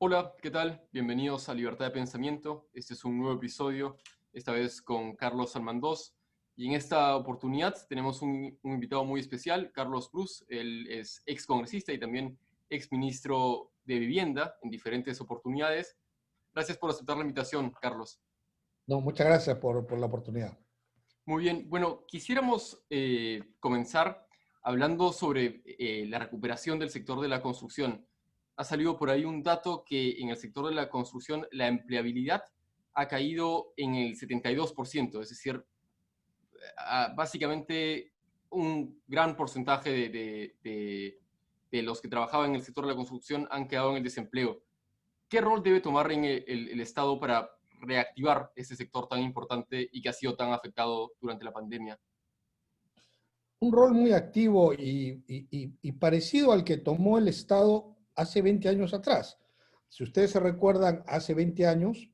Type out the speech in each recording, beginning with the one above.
Hola, ¿qué tal? Bienvenidos a Libertad de Pensamiento. Este es un nuevo episodio, esta vez con Carlos Almandós. Y en esta oportunidad tenemos un invitado muy especial, Carlos Cruz. Él es ex congresista y también ex ministro de Vivienda en diferentes oportunidades. Gracias por aceptar la invitación, Carlos. No, muchas gracias por la oportunidad. Muy bien, bueno, quisiéramos comenzar hablando sobre la recuperación del sector de la construcción. Ha salido por ahí un dato que en el sector de la construcción la empleabilidad ha caído en el 72%, es decir, básicamente un gran porcentaje de los que trabajaban en el sector de la construcción han quedado en el desempleo. ¿Qué rol debe tomar en el Estado para reactivar ese sector tan importante y que ha sido tan afectado durante la pandemia? Un rol muy activo y parecido al que tomó el Estado hace 20 años atrás. Si ustedes se recuerdan, hace 20 años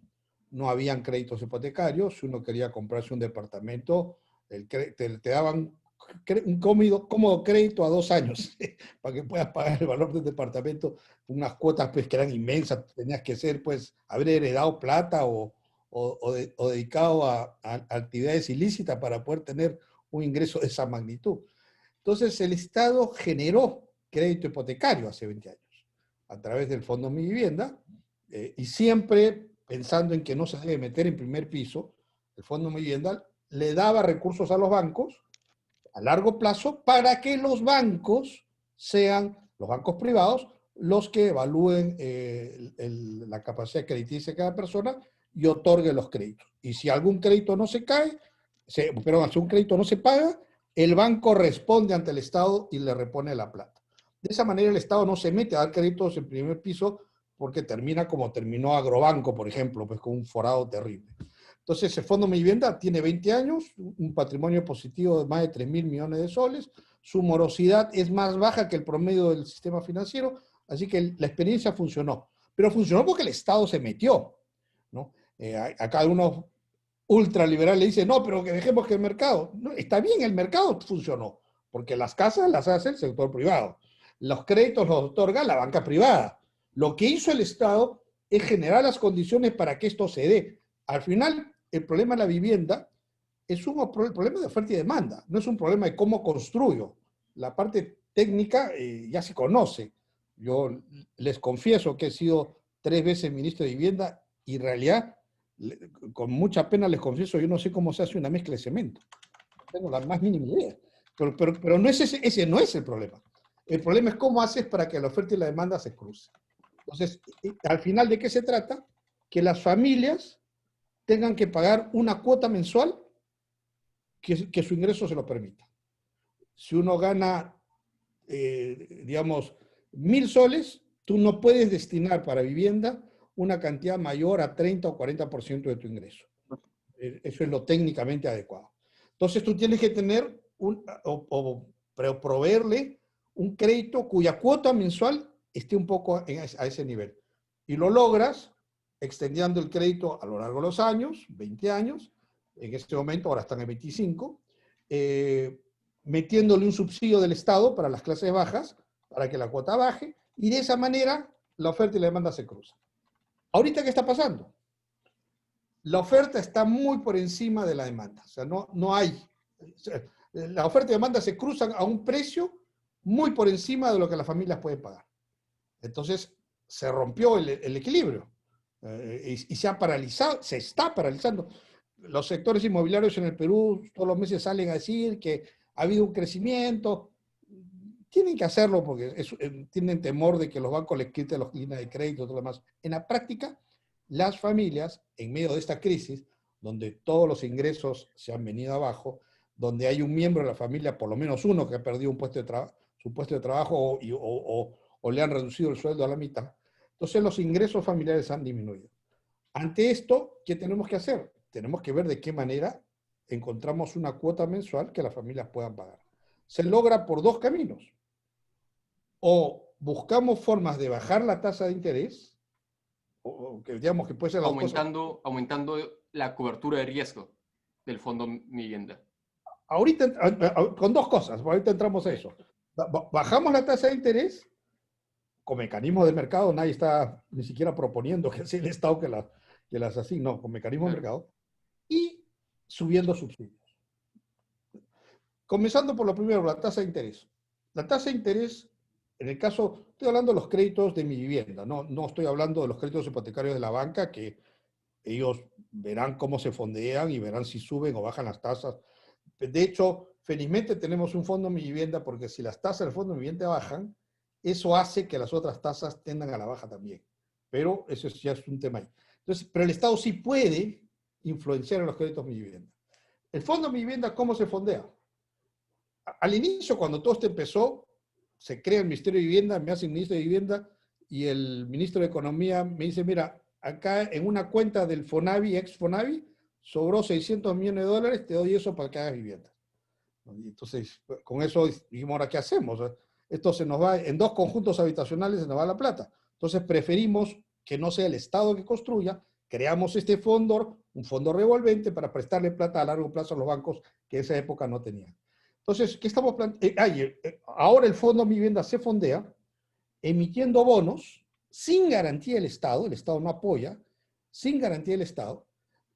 no habían créditos hipotecarios. Si uno quería comprarse un departamento, te daban un cómodo crédito a 2 años para que puedas pagar el valor del departamento, unas cuotas pues, que eran inmensas. Tenías que ser, pues, haber heredado plata o dedicado a actividades ilícitas para poder tener un ingreso de esa magnitud. Entonces, el Estado generó crédito hipotecario hace 20 años a través del Fondo Mi Vivienda, y siempre pensando en que no se debe meter en primer piso, el Fondo Mi Vivienda le daba recursos a los bancos a largo plazo para que los bancos sean, los bancos privados, los que evalúen la capacidad crediticia de cada persona y otorguen los créditos. Y si algún crédito no se cae, perdón, si un crédito no se paga, el banco responde ante el Estado y le repone la plata. De esa manera el Estado no se mete a dar créditos en primer piso porque termina como terminó Agrobanco, por ejemplo, pues con un forado terrible. Entonces, el Fondo Mi Vivienda tiene 20 años, un patrimonio positivo de más de 3.000 millones de soles, su morosidad es más baja que el promedio del sistema financiero, así que la experiencia funcionó. Pero funcionó porque el Estado se metió, ¿no? Acá algunos ultraliberales dicen, no, pero que dejemos que el mercado. No, está bien, el mercado funcionó, porque las casas las hace el sector privado. Los créditos los otorga la banca privada. Lo que hizo el Estado es generar las condiciones para que esto se dé. Al final, el problema de la vivienda es un problema de oferta y demanda, no es un problema de cómo construyo. La parte técnica ya se conoce. Yo les confieso que he sido 3 veces ministro de Vivienda y en realidad, con mucha pena les confieso, yo no sé cómo se hace una mezcla de cemento. No tengo la más mínima idea. Pero no es ese no es el problema. El problema es cómo haces para que la oferta y la demanda se crucen. Entonces, al final, ¿de qué se trata? Que las familias tengan que pagar una cuota mensual que su ingreso se lo permita. Si uno gana, digamos, 1.000 soles, tú no puedes destinar para vivienda una cantidad mayor a 30 o 40% de tu ingreso. Eso es lo técnicamente adecuado. Entonces tú tienes que tener o proveerle un crédito cuya cuota mensual esté un poco a ese nivel. Y lo logras extendiendo el crédito a lo largo de los años, 20 años, en este momento ahora están en 25, metiéndole un subsidio del Estado para las clases bajas, para que la cuota baje, y de esa manera la oferta y la demanda se cruzan. Ahorita, ¿qué está pasando? La oferta está muy por encima de la demanda. O sea, no hay. La oferta y demanda se cruzan a un precio muy por encima de lo que las familias pueden pagar. Entonces, se rompió el equilibrio y se ha paralizado, se está paralizando. Los sectores inmobiliarios en el Perú todos los meses salen a decir que ha habido un crecimiento. Tienen que hacerlo porque tienen temor de que los bancos les quiten las líneas de crédito y todo lo demás. En la práctica, las familias, en medio de esta crisis, donde todos los ingresos se han venido abajo, donde hay un miembro de la familia, por lo menos uno, que ha perdido su puesto de trabajo o le han reducido el sueldo a la mitad, entonces los ingresos familiares han disminuido. Ante esto, ¿qué tenemos que hacer? Tenemos que ver de qué manera encontramos una cuota mensual que las familias puedan pagar. Se logra por 2 caminos. O buscamos formas de bajar la tasa de interés, o que digamos que puede ser las dos cosas. Aumentando la cobertura de riesgo del Fondo Mi Vivienda. Ahorita, con 2 cosas, ahorita entramos a Okay. eso. Bajamos la tasa de interés con mecanismos de mercado, nadie está ni siquiera proponiendo que sea el Estado que las asigne, no, con mecanismos de Claro. mercado, y subiendo subsidios. Comenzando por lo primero, la tasa de interés. La tasa de interés, en el caso, estoy hablando de los créditos de mi vivienda, no estoy hablando de los créditos hipotecarios de la banca, que ellos verán cómo se fondean y verán si suben o bajan las tasas. De hecho, felizmente tenemos un fondo de mi vivienda, porque si las tasas del fondo de mi vivienda bajan, eso hace que las otras tasas tendan a la baja también. Pero eso ya es un tema ahí. Entonces, pero el Estado sí puede influenciar en los créditos de mi vivienda. El fondo de mi vivienda, ¿cómo se fondea? Al inicio, cuando todo esto empezó, se crea el Ministerio de Vivienda, me hacen ministro de Vivienda, y el ministro de Economía me dice, mira, acá en una cuenta del Fonavi, ex Fonavi, sobró 600 millones de dólares, te doy eso para que hagas vivienda. Y entonces, con eso dijimos, ahora, ¿qué hacemos? Esto se nos va, en 2 conjuntos habitacionales se nos va la plata. Entonces preferimos que no sea el Estado que construya, creamos este fondo, un fondo revolvente para prestarle plata a largo plazo a los bancos que en esa época no tenían. Entonces, ¿qué estamos planteando? Ahora el Fondo Mi Vivienda se fondea emitiendo bonos sin garantía del Estado, el Estado no apoya, sin garantía del Estado,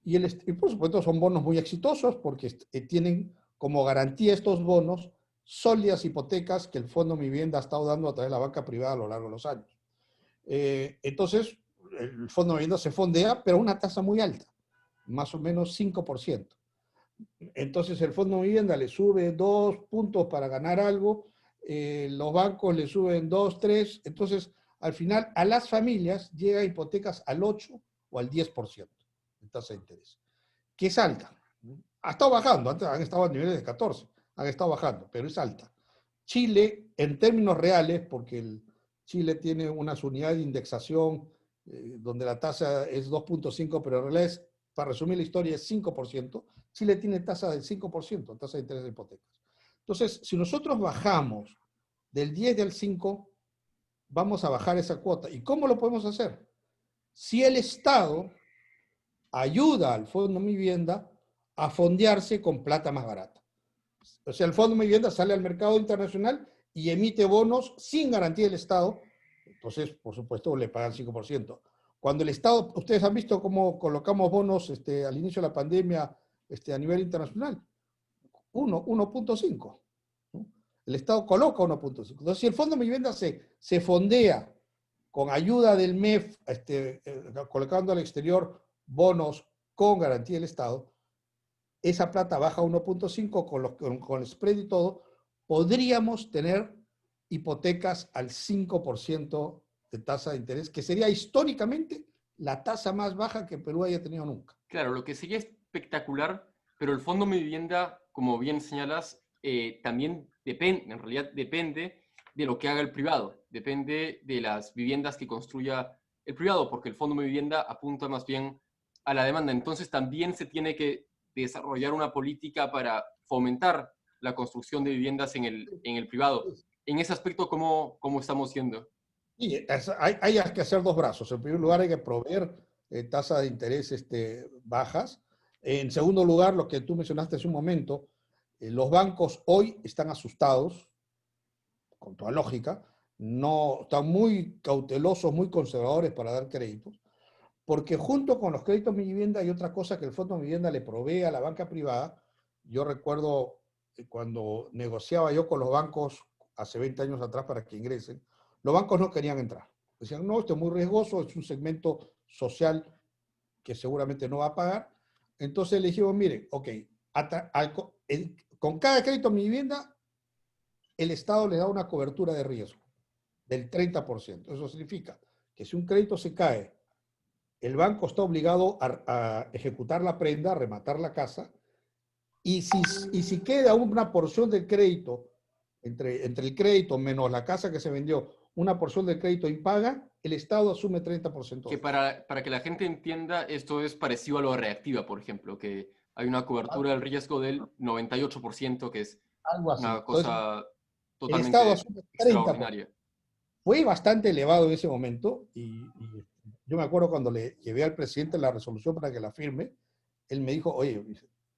y por supuesto son bonos muy exitosos porque tienen como garantía estos bonos sólidas hipotecas que el Fondo Mi Vivienda ha estado dando a través de la banca privada a lo largo de los años. Entonces, el Fondo Mi Vivienda se fondea, pero a una tasa muy alta, más o menos 5%. Entonces el Fondo de Vivienda le sube 2 puntos para ganar algo, los bancos le suben 2, 3, entonces al final a las familias llega hipotecas al 8 o al 10% de tasa de interés, que es alta. Ha estado bajando, antes han estado a niveles de 14, han estado bajando, pero es alta. Chile, en términos reales, porque Chile tiene unas unidades de indexación donde la tasa es 2.5, pero en realidad es, para resumir la historia, es 5%. Chile tiene tasa del 5%, tasa de interés de hipotecas. Entonces, si nosotros bajamos del 10 al 5, vamos a bajar esa cuota. ¿Y cómo lo podemos hacer? Si el Estado ayuda al Fondo Mi Vivienda a fondearse con plata más barata. O sea, el Fondo Mi Vivienda sale al mercado internacional y emite bonos sin garantía del Estado. Entonces, por supuesto, le pagan 5%. Cuando el Estado, ustedes han visto cómo colocamos bonos al inicio de la pandemia a nivel internacional, 1.5. ¿No? El Estado coloca 1.5. Entonces, si el Fondo Mi Vivienda se fondea con ayuda del MEF, colocando al exterior bonos con garantía del Estado, esa plata baja a 1.5 con el spread y todo, podríamos tener hipotecas al 5% de tasa de interés, que sería históricamente la tasa más baja que Perú haya tenido nunca. Claro, lo que sería espectacular, pero el Fondo Mi Vivienda, como bien señalas, también depende, en realidad depende de lo que haga el privado, depende de las viviendas que construya el privado, porque el Fondo Mi Vivienda apunta más bien a la demanda. Entonces también se tiene que desarrollar una política para fomentar la construcción de viviendas en el privado. En ese aspecto, ¿cómo estamos yendo? Y hay que hacer 2 brazos. En primer lugar, hay que proveer tasas de interés bajas. En segundo lugar, lo que tú mencionaste hace un momento, los bancos hoy están asustados, con toda lógica, no, están muy cautelosos, muy conservadores para dar créditos, porque junto con los créditos Mi Vivienda hay otra cosa que el Fondo Mi Vivienda le provee a la banca privada. Yo recuerdo cuando negociaba yo con los bancos hace 20 años atrás para que ingresen, los bancos no querían entrar. Decían, no, esto es muy riesgoso, es un segmento social que seguramente no va a pagar. Entonces le dijimos, mire, ok, con cada crédito Mi Vivienda, el Estado le da una cobertura de riesgo del 30%. Eso significa que si un crédito se cae, el banco está obligado a ejecutar la prenda, a rematar la casa, y si queda una porción del crédito, entre el crédito menos la casa que se vendió, una porción del crédito impaga, el Estado asume 30% Que de eso. para que la gente entienda, esto es parecido a lo de reactiva, por ejemplo, que hay una cobertura del riesgo del 98%, que es Algo así. una Entonces, cosa el Estado totalmente asume 30%. extraordinaria. Fue bastante elevado en ese momento y yo me acuerdo cuando le llevé al presidente la resolución para que la firme, él me dijo, oye,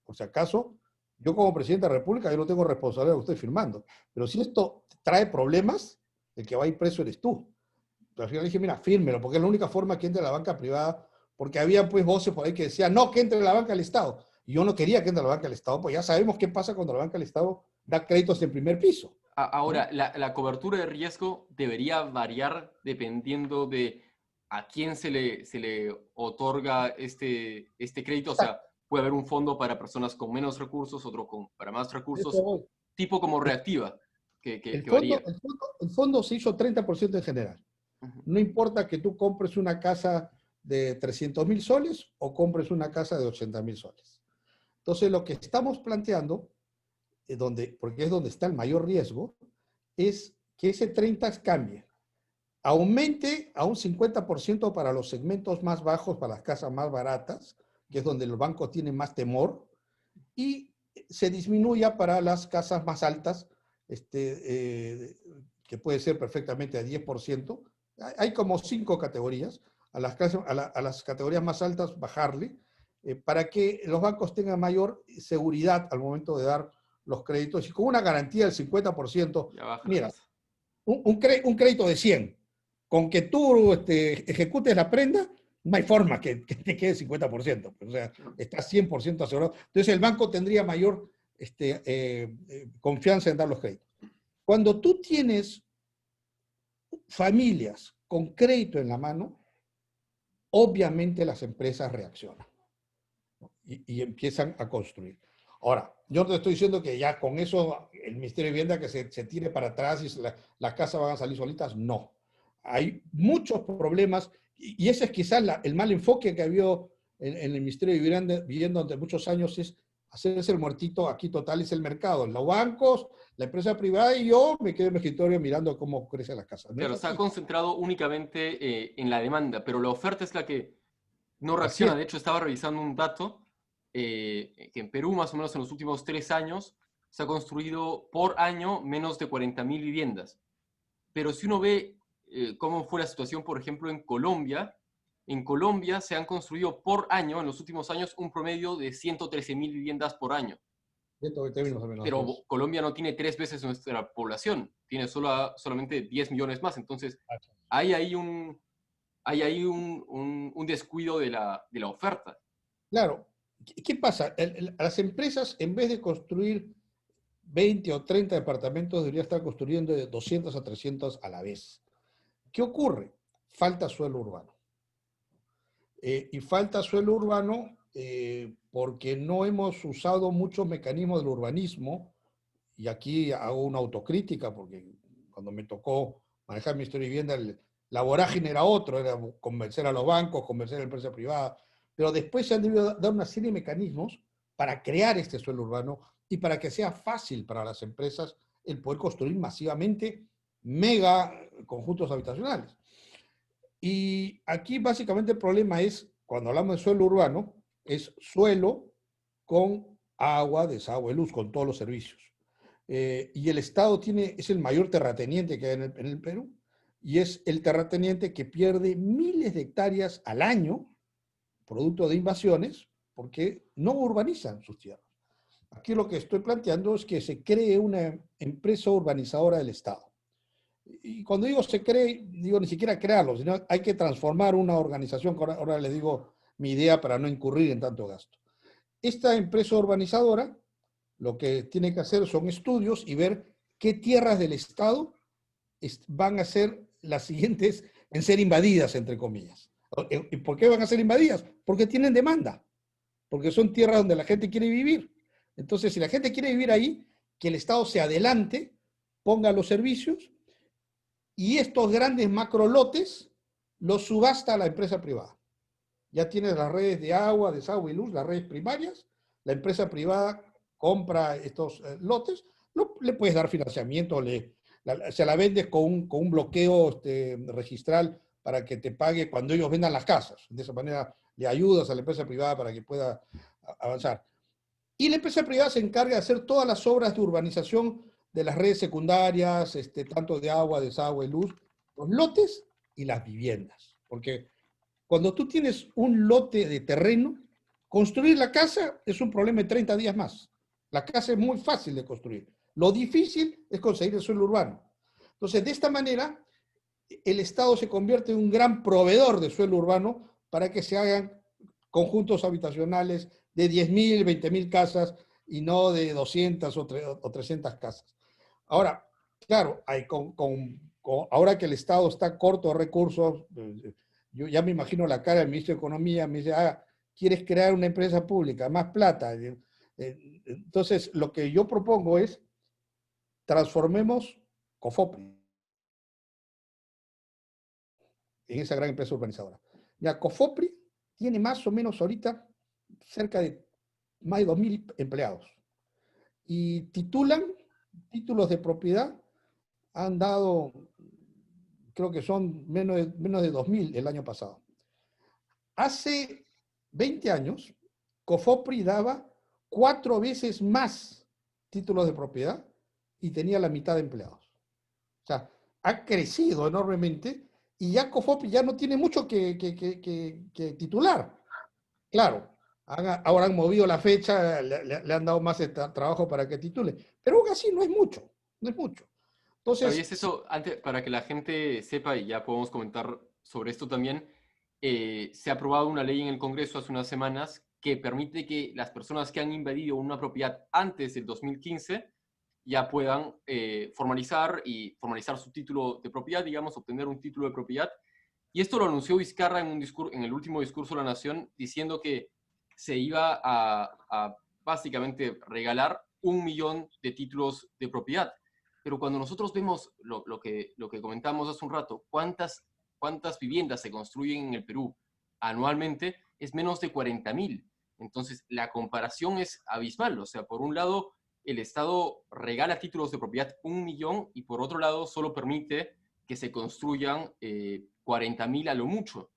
por si acaso, yo como presidente de la República, yo no tengo responsabilidad de usted firmando, pero si esto trae problemas, el que va a ir preso eres tú. Al final dije, mira, fírmelo, porque es la única forma que entre la banca privada, porque había pues voces por ahí que decían, no, que entre la banca del Estado. Y yo no quería que entre la banca del Estado, pues ya sabemos qué pasa cuando la banca del Estado da créditos en primer piso, Ahora, ¿no? la cobertura de riesgo debería variar dependiendo de a quién se le otorga este crédito. O sea, Exacto. puede haber un fondo para personas con menos recursos, otro para más Eso recursos, voy. tipo como reactiva, El que fondo, varía. el fondo se hizo 30% en general. Ujú. No importa que tú compres una casa de 300.000 soles o compres una casa de 80.000 soles. Entonces, lo que estamos planteando, porque es donde está el mayor riesgo, es que ese 30 cambie. Aumente a un 50% para los segmentos más bajos, para las casas más baratas, que es donde los bancos tienen más temor, y se disminuya para las casas más altas, que puede ser perfectamente a 10%. Hay como 5 categorías. A las categorías más altas bajarle, para que los bancos tengan mayor seguridad al momento de dar los créditos y con una garantía del 50%. Ya baja la Mira, tasa. un crédito de 100, con que tú ejecutes la prenda, no hay forma que te quede 50%. O sea, está 100% asegurado. Entonces el banco tendría mayor confianza en dar los créditos. Cuando tú tienes familias con crédito en la mano, obviamente las empresas reaccionan, ¿no? Y empiezan a construir. Ahora, yo no te estoy diciendo que ya con eso el Ministerio de Vivienda que se tire para atrás y las casas van a salir solitas, no. Hay muchos problemas y ese es quizás el mal enfoque que ha habido en el Ministerio de Vivienda durante muchos años, es hacerse el muertito aquí total, es el mercado, los bancos, la empresa privada, y yo me quedo en mi escritorio mirando cómo crecen las casas. No es Claro, está así. concentrado únicamente en la demanda, pero la oferta es la que no Así reacciona. es. De hecho, estaba revisando un dato que en Perú, más o menos en los últimos 3 años, se ha construido por año menos de 40.000 viviendas. Pero si uno ve cómo fue la situación, por ejemplo, en Colombia se han construido por año, en los últimos años, un promedio de 113.000 viviendas por año. 120.000 más o menos, así Pero es. Colombia no tiene 3 veces nuestra población, tiene solamente 10 millones más. Entonces, hay ahí un descuido de la oferta. Claro, ¿qué pasa? Las empresas, en vez de construir 20 o 30 departamentos, deberían estar construyendo de 200 a 300 a la vez. ¿Qué ocurre? Falta suelo urbano. Y falta suelo urbano porque no hemos usado muchos mecanismos del urbanismo, y aquí hago una autocrítica porque cuando me tocó manejar el Ministerio de Vivienda, la vorágine era otro, era convencer a los bancos, convencer a la empresa privada, pero después se han debido dar una serie de mecanismos para crear este suelo urbano y para que sea fácil para las empresas el poder construir masivamente mega conjuntos habitacionales. Y aquí básicamente el problema es, cuando hablamos de suelo urbano, es suelo con agua, desagüe, luz, con todos los servicios. Y el Estado es el mayor terrateniente que hay en el Perú, y es el terrateniente que pierde miles de hectáreas al año, producto de invasiones, porque no urbanizan sus tierras. Aquí lo que estoy planteando es que se cree una empresa urbanizadora del Estado. Y cuando digo se cree, digo ni siquiera crearlo, sino hay que transformar una organización, que ahora les digo mi idea para no incurrir en tanto gasto. Esta empresa urbanizadora lo que tiene que hacer son estudios y ver qué tierras del Estado van a ser las siguientes en ser invadidas, entre comillas. ¿Y por qué van a ser invadidas? Porque tienen demanda, porque son tierras donde la gente quiere vivir. Entonces, si la gente quiere vivir ahí, que el Estado se adelante, ponga los servicios, y estos grandes macrolotes los subasta a la empresa privada. Ya tienes las redes de agua, desagüe y luz, las redes primarias, la empresa privada compra estos lotes, le puedes dar financiamiento, se la vendes con un bloqueo registral para que te pague cuando ellos vendan las casas. De esa manera le ayudas a la empresa privada para que pueda avanzar. Y la empresa privada se encarga de hacer todas las obras de urbanización de las redes secundarias, tanto de agua, desagüe, luz, los lotes y las viviendas. Porque cuando tú tienes un lote de terreno, construir la casa es un problema de 30 días más. La casa es muy fácil de construir. Lo difícil es conseguir el suelo urbano. Entonces, de esta manera, el Estado se convierte en un gran proveedor de suelo urbano para que se hagan conjuntos habitacionales de 10.000, 20.000 casas y no de 200 o 300 casas. Ahora, claro, ahora que el Estado está corto de recursos, yo ya me imagino la cara del ministro de Economía, me dice, ¿quieres crear una empresa pública? Más plata. Entonces, lo que yo propongo es, transformemos COFOPRI en esa gran empresa urbanizadora. Ya, COFOPRI tiene más o menos ahorita cerca de más de 2.000 empleados. Y titulan títulos de propiedad, han dado, creo que son menos de 2.000 el año pasado. Hace 20 años, COFOPRI daba 4 veces más títulos de propiedad y tenía la mitad de empleados. O sea, ha crecido enormemente y ya COFOPRI ya no tiene mucho que titular. Claro, ahora han movido la fecha, le han dado más trabajo para que titule, pero aún así no es mucho, no es mucho. Entonces, ¿Sabías eso? Antes, para que la gente sepa, y ya podemos comentar sobre esto también, se ha aprobado una ley en el Congreso hace unas semanas que permite que las personas que han invadido una propiedad antes del 2015 ya puedan formalizar su título de propiedad, digamos, obtener un título de propiedad. Y esto lo anunció Vizcarra en el último discurso de la Nación, diciendo que se iba a básicamente regalar 1 millón de títulos de propiedad. Pero cuando nosotros vemos lo que comentamos hace un rato, cuántas viviendas se construyen en el Perú anualmente, es menos de 40.000. Entonces, la comparación es abismal. O sea, por un lado, el Estado regala títulos de propiedad 1 millón y por otro lado, solo permite que se construyan 40.000 a lo mucho.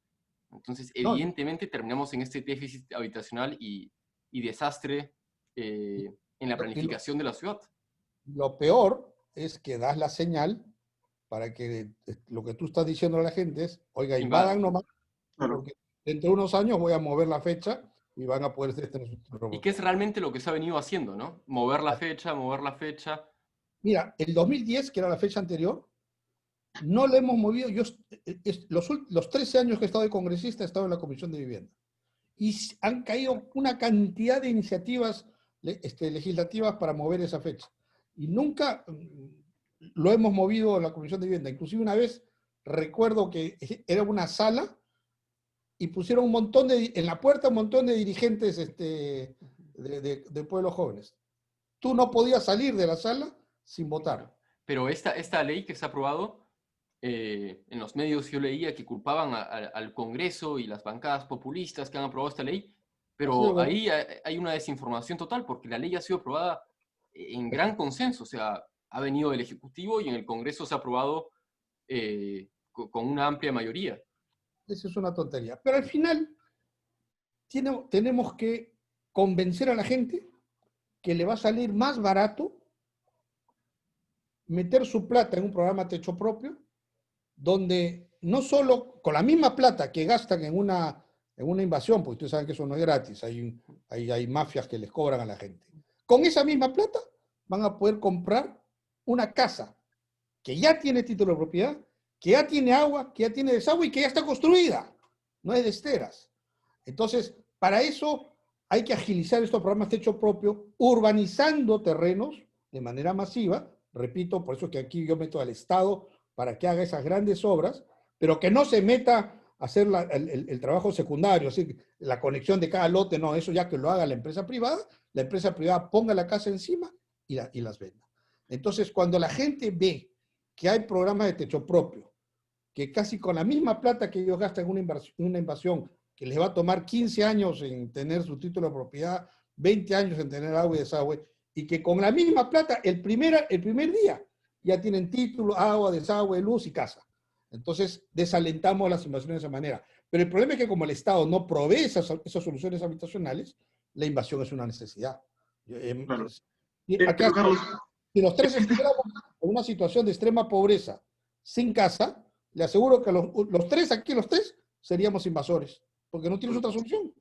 Entonces, no, evidentemente, terminamos en este déficit habitacional y desastre en la planificación de la ciudad. lo peor es que das la señal para que lo que tú estás diciendo a la gente es, oiga, invadan nomás, Claro. porque dentro de unos años voy a mover la fecha y van a poder tener su Y que es realmente lo que se ha venido haciendo, ¿no? Mover la fecha, mover la fecha. Mira, el 2010, que era la fecha anterior, no lo hemos movido. Los 13 años que he estado de congresista he estado en la Comisión de Vivienda. Y han caído una cantidad de iniciativas legislativas para mover esa fecha. Y nunca lo hemos movido en la Comisión de Vivienda. Inclusive una vez recuerdo que era una sala y pusieron en la puerta un montón de dirigentes de pueblos jóvenes. Tú no podías salir de la sala sin votar. Pero esta ley que se ha aprobado, en los medios yo leía que culpaban al Congreso y las bancadas populistas que han aprobado esta ley, pero ahí hay una desinformación total, porque la ley ha sido aprobada en gran consenso. O sea, ha venido del Ejecutivo y en el Congreso se ha aprobado con una amplia mayoría. Eso es una tontería. Pero al final tenemos que convencer a la gente que le va a salir más barato meter su plata en un programa techo propio, donde no solo con la misma plata que gastan en una invasión, porque ustedes saben que eso no es gratis, hay mafias que les cobran a la gente. Con esa misma plata van a poder comprar una casa que ya tiene título de propiedad, que ya tiene agua, que ya tiene desagüe y que ya está construida, no es de esteras. Entonces, para eso hay que agilizar estos programas techo propio, urbanizando terrenos de manera masiva. Repito, por eso que aquí yo meto al Estado para que haga esas grandes obras, pero que no se meta a hacer el trabajo secundario, así, la conexión de cada lote, no, eso ya que lo haga la empresa privada ponga la casa encima y las venda. Entonces, cuando la gente ve que hay programas de techo propio, que casi con la misma plata que ellos gastan en una invasión, que les va a tomar 15 años en tener su título de propiedad, 20 años en tener agua y desagüe, y que con la misma plata el primer día ya tienen título, agua, desagüe, luz y casa. Entonces desalentamos las invasiones de esa manera. Pero el problema es que como el Estado no provee esas soluciones habitacionales, la invasión es una necesidad. Claro. Acá, Carlos, si los tres estuviéramos en una situación de extrema pobreza, sin casa, le aseguro que los tres seríamos invasores, porque no tienes otra solución.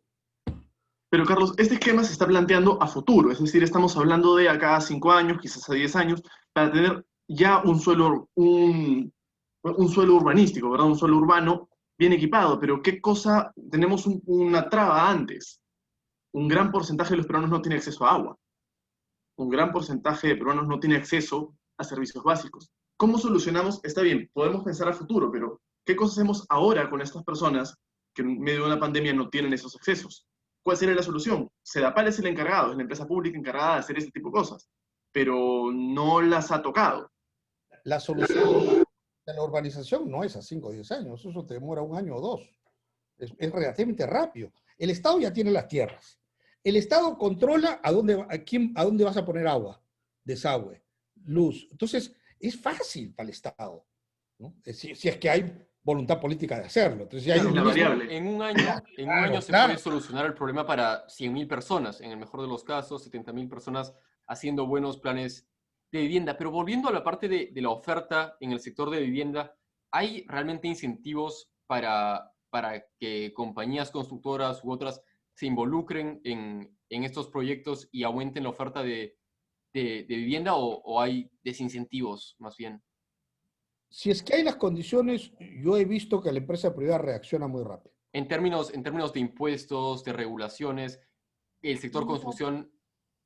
pero Carlos, este esquema se está planteando a futuro, es decir, estamos hablando de acá a 5 años, quizás a 10 años, para tener ya un suelo, un suelo urbanístico, ¿verdad? Un suelo urbano bien equipado, pero ¿qué cosa? Tenemos una traba antes. Un gran porcentaje de los peruanos no tiene acceso a agua. Un gran porcentaje de peruanos no tiene acceso a servicios básicos. ¿Cómo solucionamos? Está bien, podemos pensar a futuro, pero ¿qué cosas hacemos ahora con estas personas que en medio de una pandemia no tienen esos accesos? ¿Cuál sería la solución? Sedapal es el encargado, es la empresa pública encargada de hacer ese tipo de cosas, pero no las ha tocado. La solución de la urbanización no es a 5 o 10 años, eso te demora 1 año o 2. Es relativamente rápido. El Estado ya tiene las tierras. El Estado controla a dónde vas a poner agua, desagüe, luz. Entonces, es fácil para el Estado, ¿no? Si es que hay voluntad política de hacerlo. Entonces, si hay Claro, la variable. En un año se puede solucionar el problema para 100.000 personas, en el mejor de los casos, 70.000 personas haciendo buenos planes de vivienda. Pero volviendo a la parte de la oferta en el sector de vivienda, ¿hay realmente incentivos para que compañías constructoras u otras se involucren en estos proyectos y aumenten la oferta de vivienda o hay desincentivos más bien? Si es que hay las condiciones, yo he visto que la empresa privada reacciona muy rápido. En términos de impuestos, de regulaciones, el sector construcción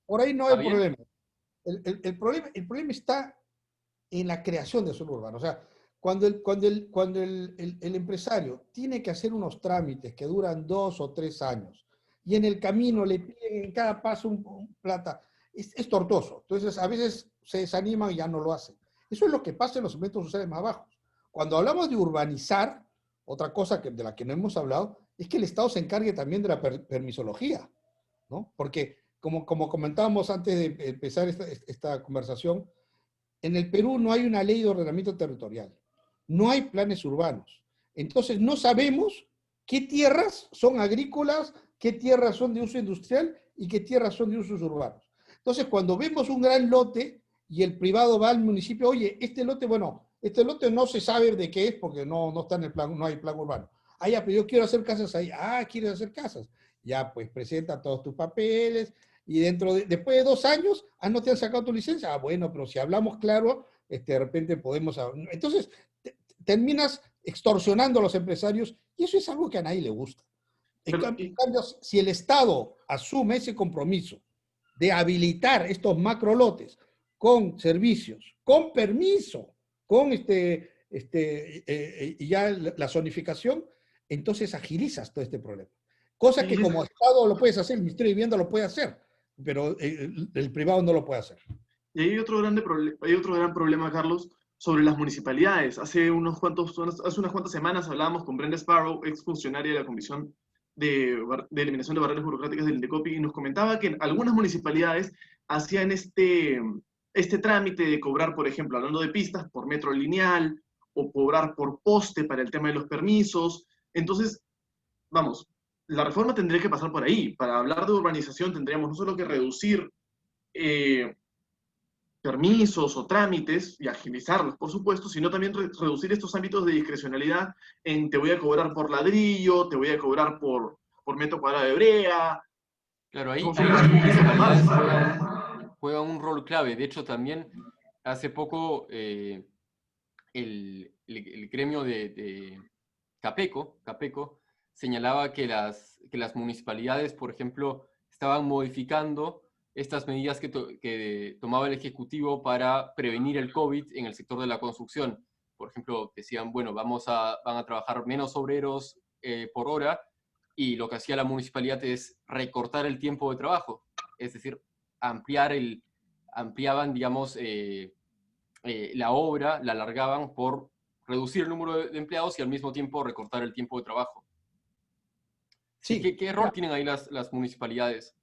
Por ahí no va hay bien. problema. El problema está en la creación de suelo urbano. O sea, cuando el empresario tiene que hacer unos trámites que duran 2 o 3 años y en el camino le piden en cada paso un plata, es tortuoso. Entonces, a veces se desaniman y ya no lo hacen. Eso es lo que pasa en los segmentos sociales más bajos. Cuando hablamos de urbanizar, otra cosa de la que no hemos hablado, es que el Estado se encargue también de la permisología, ¿no? Porque, como comentábamos antes de empezar esta conversación, en el Perú no hay una ley de ordenamiento territorial, no hay planes urbanos. Entonces no sabemos qué tierras son agrícolas, qué tierras son de uso industrial y qué tierras son de usos urbanos. Entonces cuando vemos un gran lote y el privado va al municipio, oye, este lote no se sabe de qué es porque no está en el plan, no hay plan urbano. Ah, ya, pero yo quiero hacer casas ahí. Ah, ¿quieres hacer casas? Ya, pues presenta todos tus papeles, y después de 2 años, no te han sacado tu licencia. Ah, bueno, pero si hablamos claro, de repente podemos... Entonces, terminas extorsionando a los empresarios y eso es algo que a nadie le gusta. En cambio, si el Estado asume ese compromiso de habilitar estos macrolotes con servicios, con permiso, con ya la zonificación, entonces agilizas todo este problema. Cosa que como Estado lo puedes hacer, el Ministerio de Vivienda lo puede hacer, pero el privado no lo puede hacer. Y hay otro gran problema, Carlos, sobre las municipalidades. Hace unas cuantas semanas hablábamos con Brenda Sparrow, exfuncionaria de la Comisión de Eliminación de Barreras Burocráticas del INDECOPI, y nos comentaba que algunas municipalidades hacían este trámite de cobrar, por ejemplo, hablando de pistas, por metro lineal, o cobrar por poste para el tema de los permisos. Entonces, vamos, la reforma tendría que pasar por ahí. Para hablar de urbanización tendríamos no solo que reducir permisos o trámites y agilizarlos, por supuesto, sino también reducir estos ámbitos de discrecionalidad en te voy a cobrar por ladrillo, te voy a cobrar por metro cuadrado de brea. Claro, ahí las municipalidades juegan un rol clave. De hecho, también hace poco el gremio de Capeco señalaba que las municipalidades, por ejemplo, estaban modificando estas medidas que tomaba el Ejecutivo para prevenir el COVID en el sector de la construcción. Por ejemplo, decían, bueno, van a trabajar menos obreros por hora, y lo que hacía la municipalidad es recortar el tiempo de trabajo, es decir, ampliaban, digamos, la obra, la alargaban por reducir el número de empleados y al mismo tiempo recortar el tiempo de trabajo. Sí, ¿qué rol tienen ahí las municipalidades?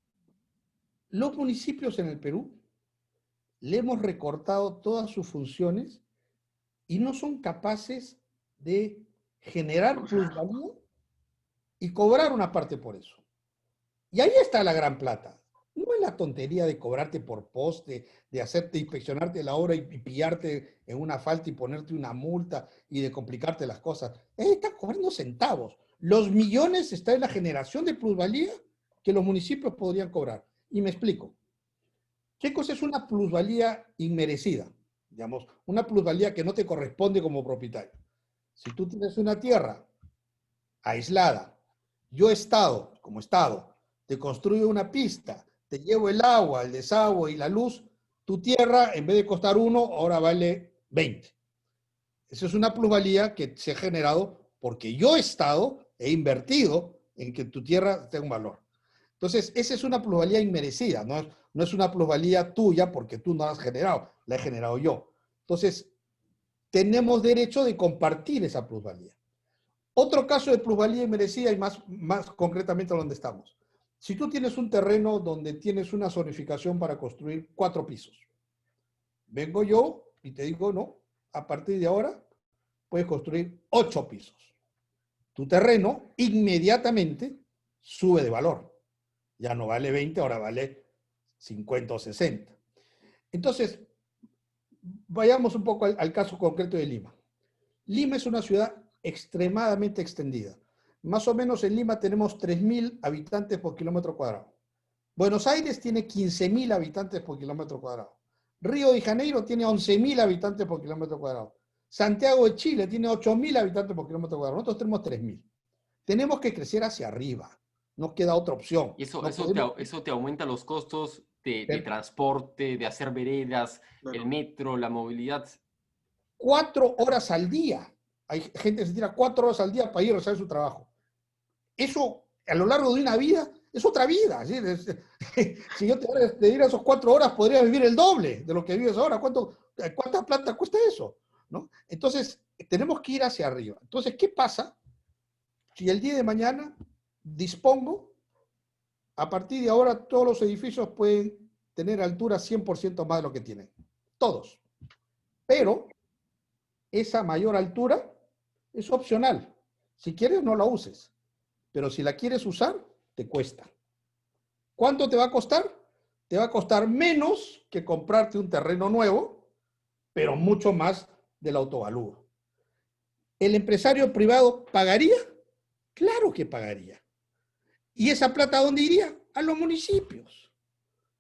Los municipios en el Perú le hemos recortado todas sus funciones y no son capaces de generar plusvalía y cobrar una parte por eso. Y ahí está la gran plata. No es la tontería de cobrarte por poste, de hacerte inspeccionarte la obra y pillarte en una falta y ponerte una multa y de complicarte las cosas. Está cobrando centavos. Los millones están en la generación de plusvalía que los municipios podrían cobrar. Y me explico. ¿Qué cosa es una plusvalía inmerecida? Digamos, una plusvalía que no te corresponde como propietario. Si tú tienes una tierra aislada, yo Estado, como Estado, te construyo una pista, te llevo el agua, el desagüe y la luz, tu tierra, en vez de costar 1, ahora vale 20. Esa es una plusvalía que se ha generado porque yo, Estado, he invertido en que tu tierra tenga un valor. Entonces, esa es una plusvalía inmerecida, no es una plusvalía tuya porque tú no la has generado, la he generado yo. Entonces, tenemos derecho de compartir esa plusvalía. Otro caso de plusvalía inmerecida y más concretamente donde estamos. Si tú tienes un terreno donde tienes una zonificación para construir 4 pisos, vengo yo y te digo, no, a partir de ahora puedes construir 8 pisos. Tu terreno inmediatamente sube de valor. Ya no vale 20, ahora vale 50 o 60. Entonces, vayamos un poco al caso concreto de Lima. Lima es una ciudad extremadamente extendida. Más o menos en Lima tenemos 3.000 habitantes por kilómetro cuadrado. Buenos Aires tiene 15.000 habitantes por kilómetro cuadrado. Río de Janeiro tiene 11.000 habitantes por kilómetro cuadrado. Santiago de Chile tiene 8.000 habitantes por kilómetro cuadrado. Nosotros tenemos 3.000. Tenemos que crecer hacia arriba. No queda otra opción. Y eso te aumenta los costos de transporte, de hacer veredas, Claro. el metro, la movilidad. 4 horas al día. Hay gente que se tira 4 horas al día para ir a realizar su trabajo. Eso, a lo largo de una vida, es otra vida. ¿Sí? Si yo te diera esos 4 horas, podrías vivir el doble de lo que vives ahora. ¿Cuánta plata cuesta eso? ¿No? Entonces, tenemos que ir hacia arriba. Entonces, ¿qué pasa si el día de mañana dispongo, a partir de ahora todos los edificios pueden tener altura 100% más de lo que tienen? Todos. Pero esa mayor altura es opcional. Si quieres, no la uses. Pero si la quieres usar, te cuesta. ¿Cuánto te va a costar? Te va a costar menos que comprarte un terreno nuevo, pero mucho más del autovalúo. ¿El empresario privado pagaría? Claro que pagaría. ¿Y esa plata a dónde iría? A los municipios.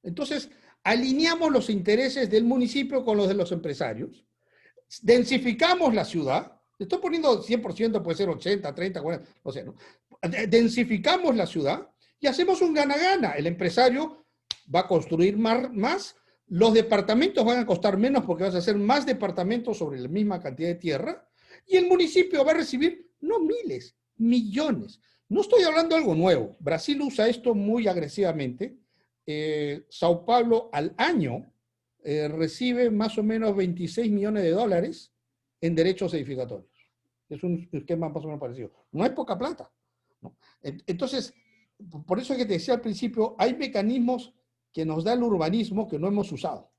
Entonces, alineamos los intereses del municipio con los de los empresarios, densificamos la ciudad, estoy poniendo 100%, puede ser 80, 30, 40, no sé, ¿no? Densificamos la ciudad y hacemos un gana-gana. El empresario va a construir más, los departamentos van a costar menos porque vas a hacer más departamentos sobre la misma cantidad de tierra y el municipio va a recibir, no miles, millones. No estoy hablando de algo nuevo. Brasil usa esto muy agresivamente. Sao Paulo al año recibe más o menos 26 millones de dólares en derechos edificatorios. Es un esquema más o menos parecido. No es poca plata, ¿no? Entonces, por eso es que te decía al principio, hay mecanismos que nos da el urbanismo que no hemos usado.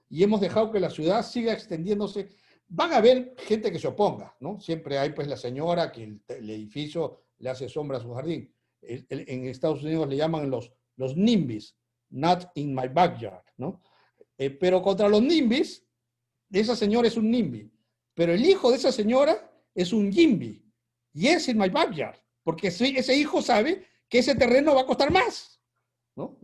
Y hemos dejado que la ciudad siga extendiéndose. Van a haber gente que se oponga, ¿no? Siempre hay pues la señora que el edificio le hace sombra a su jardín. En Estados Unidos le llaman los NIMBYs, not in my backyard, ¿no? Pero contra los NIMBYs, esa señora es un NIMBY. Pero el hijo de esa señora es un YIMBY. Yes, in my backyard. Porque ese hijo sabe que ese terreno va a costar más, ¿no?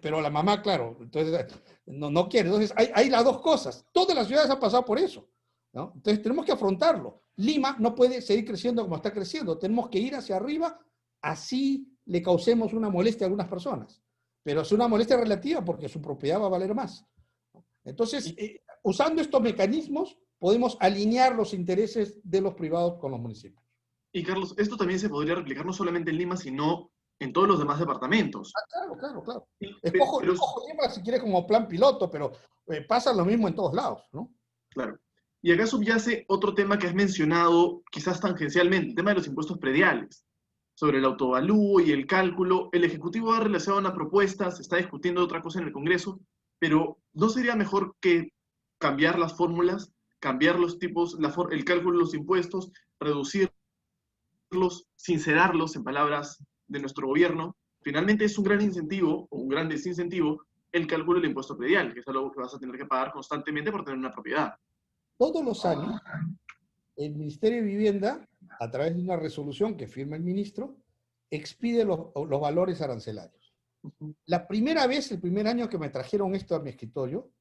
Pero la mamá, claro, entonces no quiere. Entonces hay las dos cosas. Todas las ciudades han pasado por eso, ¿no? Entonces tenemos que afrontarlo. Lima no puede seguir creciendo como está creciendo. Tenemos que ir hacia arriba, así le causemos una molestia a algunas personas. Pero es una molestia relativa porque su propiedad va a valer más. Entonces, usando estos mecanismos, podemos alinear los intereses de los privados con los municipios. Y Carlos, esto también se podría replicar no solamente en Lima, sino en todos los demás departamentos. Claro. Escojo Lima si quieres como plan piloto, pero pasa lo mismo en todos lados, ¿no? Claro. Y acá subyace otro tema que has mencionado, quizás tangencialmente, el tema de los impuestos prediales, sobre el autovalúo y el cálculo. El Ejecutivo ha realizado una propuesta, se está discutiendo otra cosa en el Congreso, pero ¿no sería mejor que cambiar las fórmulas, cambiar los tipos, el cálculo de los impuestos, reducirlos, sincerarlos, en palabras de nuestro gobierno? Finalmente es un gran incentivo, o un gran desincentivo, el cálculo del impuesto predial, que es algo que vas a tener que pagar constantemente por tener una propiedad. Todos los años, el Ministerio de Vivienda, a través de una resolución que firma el ministro, expide los valores arancelarios. La primera vez, el primer año que me trajeron esto a mi escritorio,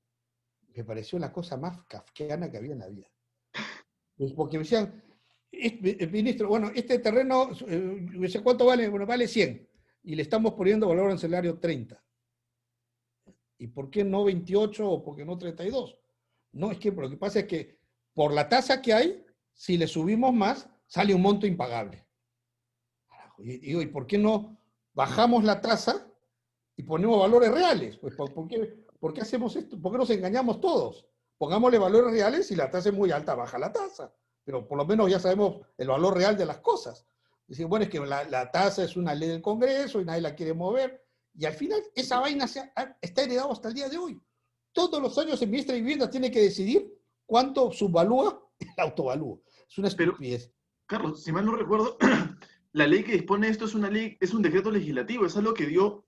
me pareció la cosa más kafkiana que había en la vida. Pues porque me decían, Ministro, bueno, este terreno, ¿cuánto vale? Bueno, vale 100 y le estamos poniendo valor arancelario 30. ¿Y por qué no 28 o por qué no 32? No, es que lo que pasa es que por la tasa que hay, si le subimos más, sale un monto impagable. Y digo, ¿y por qué no bajamos la tasa y ponemos valores reales? Pues, ¿por qué hacemos esto? ¿Por qué nos engañamos todos? Pongámosle valores reales, si la tasa es muy alta, baja la tasa. Pero por lo menos ya sabemos el valor real de las cosas. Dicen, bueno, es que la tasa es una ley del Congreso y nadie la quiere mover. Y al final esa vaina está heredada hasta el día de hoy. Todos los años el ministro de Vivienda tiene que decidir cuánto subvalúa el autovalúo. Es una Pero, estupidez. Carlos, si mal no recuerdo, la ley que dispone esto es una ley, es un decreto legislativo, es algo que dio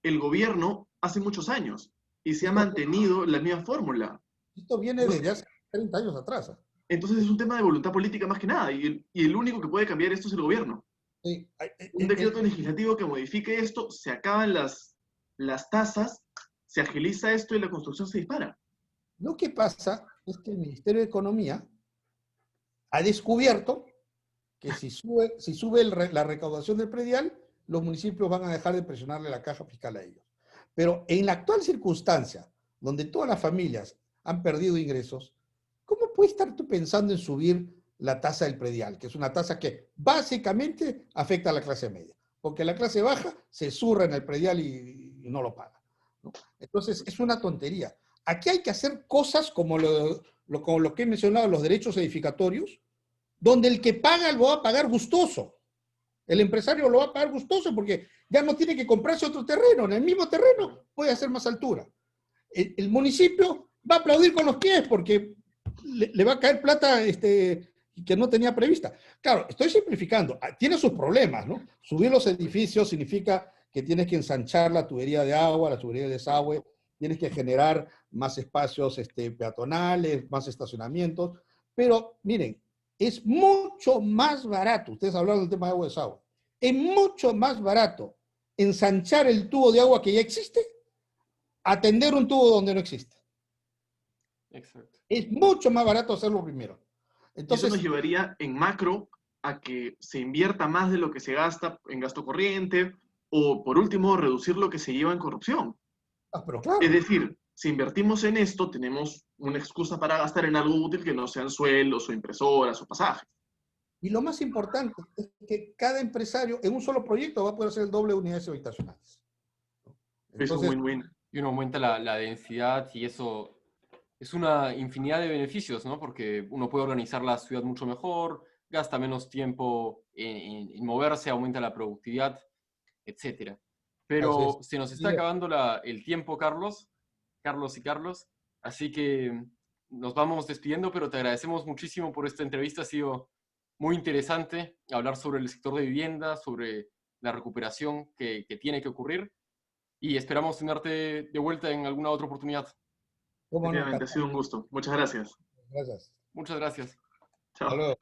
el gobierno hace muchos años y se ha mantenido la misma fórmula. Esto viene desde hace 30 años atrás. Entonces es un tema de voluntad política más que nada, y el único que puede cambiar esto es el gobierno. Sí, Un decreto legislativo que modifique esto, se acaban las tasas, se agiliza esto y la construcción se dispara. lo que pasa es que el Ministerio de Economía ha descubierto que si sube la recaudación del predial, los municipios van a dejar de presionarle la caja fiscal a ellos. Pero en la actual circunstancia, donde todas las familias han perdido ingresos, ¿cómo puedes estar tú pensando en subir la tasa del predial? Que es una tasa que básicamente afecta a la clase media. Porque la clase baja se zurra en el predial y no lo paga, ¿no? Entonces, es una tontería. Aquí hay que hacer cosas como lo que he mencionado, los derechos edificatorios, donde el que paga lo va a pagar gustoso. El empresario lo va a pagar gustoso porque ya no tiene que comprarse otro terreno. En el mismo terreno puede hacer más altura. El municipio va a aplaudir con los pies porque le va a caer plata que no tenía prevista. Claro, estoy simplificando. Tiene sus problemas, ¿no? Subir los edificios significa que tienes que ensanchar la tubería de agua, la tubería de desagüe, tienes que generar más espacios peatonales, más estacionamientos. Pero miren, es mucho más barato, ustedes hablaron del tema de agua y desagüe, es mucho más barato ensanchar el tubo de agua que ya existe, atender un tubo donde no existe. Exacto. Es mucho más barato hacerlo primero. Entonces, eso nos Entonces, llevaría en macro a que se invierta más de lo que se gasta en gasto corriente o, por último, reducir lo que se lleva en corrupción. pero claro. Es decir, si invertimos en esto, tenemos una excusa para gastar en algo útil que no sean sueldos o impresoras o pasajes. Y lo más importante es que cada empresario en un solo proyecto va a poder hacer el doble de unidades habitacionales. Es un Entonces, win-win. Y uno aumenta la densidad y eso es una infinidad de beneficios, ¿no? Porque uno puede organizar la ciudad mucho mejor, gasta menos tiempo en moverse, aumenta la productividad, etc. Pero se nos está acabando el tiempo, Carlos y Carlos, así que nos vamos despidiendo, pero te agradecemos muchísimo por esta entrevista. Ha sido muy interesante hablar sobre el sector de vivienda, sobre la recuperación que tiene que ocurrir, y esperamos tenerte de vuelta en alguna otra oportunidad. Efectivamente, ha sido un gusto. Muchas gracias. Gracias. Muchas gracias. Chao. Hasta luego.